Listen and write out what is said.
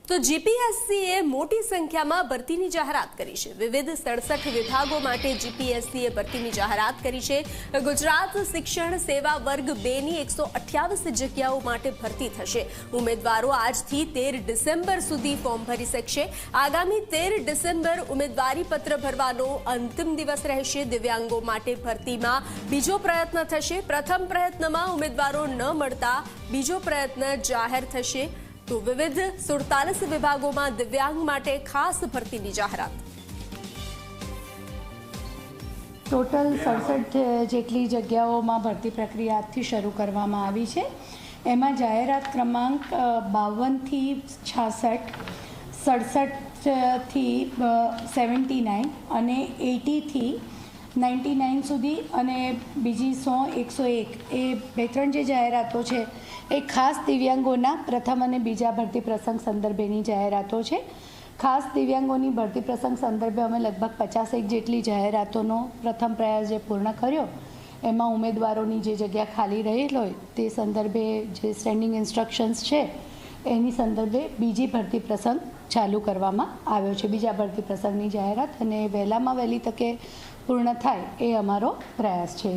તો જીપીએસસીએ મોટી સંખ્યામાં ભરતીની જાહેરાત કરી છે। વિવિધ 67 વિભાગો માટે જીપીએસસીએ ભરતીની જાહેરાત કરી છે। ગુજરાત શિક્ષણ સેવા વર્ગ 2ની 128 જગ્યાઓ માટે ભરતી થશે। ઉમેદવારો આજથી 13 ડિસેમ્બર સુધી ફોર્મ ભરી શકશે। આગામી 13 ડિસેમ્બર ઉમેદવારી પત્ર ભરવાનો અંતિમ દિવસ રહેશે। દિવ્યાંગો માટે ભરતીમાં બીજો પ્રયત્ન થશે। પ્રથમ પ્રયત્નમાં ઉમેદવારો ન મળતા બીજો પ્રયત્ન જાહેર થશે। तो विविध 47 विभागों में दिव्यांग माटे खास भर्ती की जाहरात। टोटल 67 जेटली जग्याओं में भर्ती प्रक्रिया आज शुरू करवामां आवी छे। एमां जाहेरात क्रमांक 52 थी 66, 67 थी 79 अने 80 थी 99 सुधी अने बीजी 100, 101 ए बे त्रण जे जाहेरातो छे ए खास दिव्यांगोना प्रथम अने बीजा भर्ती प्रसंग संदर्भेनी जाहेरातो छे। खास दिव्यांगोनी भर्ती प्रसंग संदर्भे अमे लगभग 51 जेटली जाहेरातोनो प्रथम प्रयास जे पूर्ण कर्यो। एमां उमेदवारोनी जे जग्या खाली रहेल होय ते संदर्भे जे स्टेन्डिंग इंस्ट्रक्शन्स छे एनी संदर्भे बीजी भर्ती प्रसंग चालू करवामां आव्यो छे। बीजा भर्ती प्रसंगनी जाहेरात अने वहेलामां वहेली तके पूर्ण थाय ए अमारो प्रयास छे।